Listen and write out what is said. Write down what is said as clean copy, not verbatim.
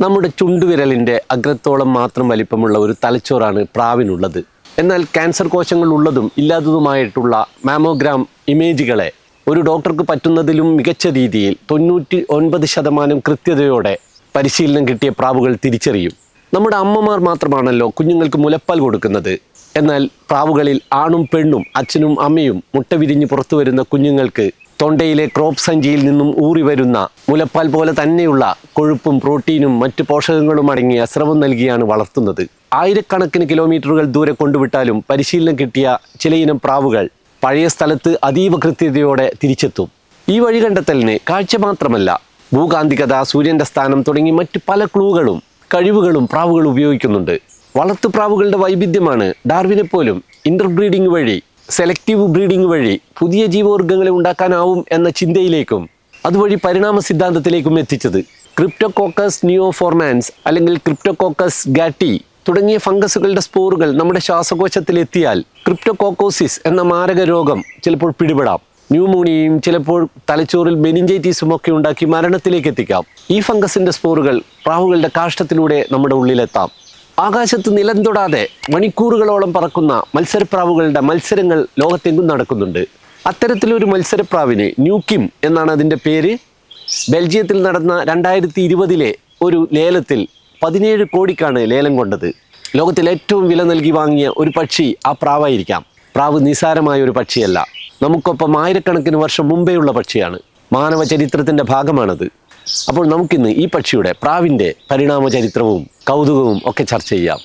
നമ്മുടെ ചുണ്ടുവിരലിൻ്റെ അഗ്രത്തോളം മാത്രം വലിപ്പമുള്ള ഒരു തലച്ചോറാണ് പ്രാവിനുള്ളത്. എന്നാൽ ക്യാൻസർ കോശങ്ങൾ ഉള്ളതും ഇല്ലാത്തതുമായിട്ടുള്ള മാമോഗ്രാം ഇമേജുകളെ ഒരു ഡോക്ടർക്ക് പറ്റുന്നതിലും മികച്ച രീതിയിൽ 99% കൃത്യതയോടെ പരിശീലനം കിട്ടിയ പ്രാവുകൾ തിരിച്ചറിയും. നമ്മുടെ അമ്മമാർ മാത്രമാണല്ലോ കുഞ്ഞുങ്ങൾക്ക് മുലപ്പാൽ കൊടുക്കുന്നത്. എന്നാൽ പ്രാവുകളിൽ ആണും പെണ്ണും അച്ഛനും അമ്മയും മുട്ട വിരിഞ്ഞ് പുറത്തു വരുന്ന കുഞ്ഞുങ്ങൾക്ക് തൊണ്ടയിലെ ക്രോപ്പ് സഞ്ചിയിൽ നിന്നും ഊറി വരുന്ന മുലപ്പാൽ പോലെ തന്നെയുള്ള കൊഴുപ്പും പ്രോട്ടീനും മറ്റ് പോഷകങ്ങളും അടങ്ങിയ സ്രവം നൽകിയാണ് വളർത്തുന്നത്. ആയിരക്കണക്കിന് കിലോമീറ്ററുകൾ ദൂരെ കൊണ്ടുവിട്ടാലും പരിശീലനം കിട്ടിയ ചിലയിനം പ്രാവുകൾ പഴയ സ്ഥലത്ത് അതീവ കൃത്യതയോടെ തിരിച്ചെത്തും. ഈ വഴി കണ്ടെത്തലിന് കാഴ്ച മാത്രമല്ല, ഭൂകാന്തികത, സൂര്യൻ്റെ സ്ഥാനം തുടങ്ങി മറ്റ് പല ക്ലൂകളും കഴിവുകളും പ്രാവുകൾ ഉപയോഗിക്കുന്നുണ്ട്. വളർത്തു പ്രാവുകളുടെ വൈവിധ്യമാണ് ഡാർവിനെ പോലും ഇന്റർബ്രീഡിംഗ് വഴി, സെലക്റ്റീവ് ബ്രീഡിംഗ് വഴി പുതിയ ജീവവർഗ്ഗങ്ങളെ ഉണ്ടാക്കാനാവും എന്ന ചിന്തയിലേക്കും അതുവഴി പരിണാമ സിദ്ധാന്തത്തിലേക്കും എത്തിച്ചത്. ക്രിപ്റ്റോകോക്കസ് നിയോഫോർമാൻസ് അല്ലെങ്കിൽ ക്രിപ്റ്റോകോക്കസ് ഗാറ്റി തുടങ്ങിയ ഫംഗസുകളുടെ സ്പോറുകൾ നമ്മുടെ ശ്വാസകോശത്തിലെത്തിയാൽ ക്രിപ്റ്റോകോക്കോസിസ് എന്ന മാരക രോഗം ചിലപ്പോൾ പിടിപെടാം. ന്യൂമോണിയയും ചിലപ്പോൾ തലച്ചോറിൽ മെനിഞ്ചൈറ്റീസും ഒക്കെ ഉണ്ടാക്കി മരണത്തിലേക്ക് എത്തിക്കാം. ഈ ഫംഗസിൻ്റെ സ്പോറുകൾ പ്രാവുകളുടെ കാഷ്ടത്തിലൂടെ നമ്മുടെ ഉള്ളിലെത്താം. ആകാശത്ത് നിലം തൊടാതെ മണിക്കൂറുകളോളം പറക്കുന്ന മത്സരപ്രാവുകളുടെ മത്സരങ്ങൾ ലോകത്തെങ്ങും നടക്കുന്നുണ്ട്. അത്തരത്തിലൊരു മത്സരപ്രാവിന് ന്യൂകിം എന്നാണ് അതിൻ്റെ പേര്. ബെൽജിയത്തിൽ നടന്ന 2020 ഒരു ലേലത്തിൽ 17 കോടിക്കാണ് ലേലം കൊണ്ടത്. ലോകത്തിൽ ഏറ്റവും വില നൽകി വാങ്ങിയ ഒരു പക്ഷി ആ പ്രാവായിരിക്കാം. പ്രാവ് നിസ്സാരമായ ഒരു പക്ഷിയല്ല, നമുക്കൊപ്പം ആയിരക്കണക്കിന് വർഷം മുമ്പേയുള്ള പക്ഷിയാണ്. മാനവ ചരിത്രത്തിൻ്റെ ഭാഗമാണത്. അപ്പോൾ നമുക്കിന്ന് ഈ പക്ഷിയുടെ, പ്രാവിൻ്റെ പരിണാമ ചരിത്രവും കൗതുകവും ഒക്കെ ചർച്ച ചെയ്യാം.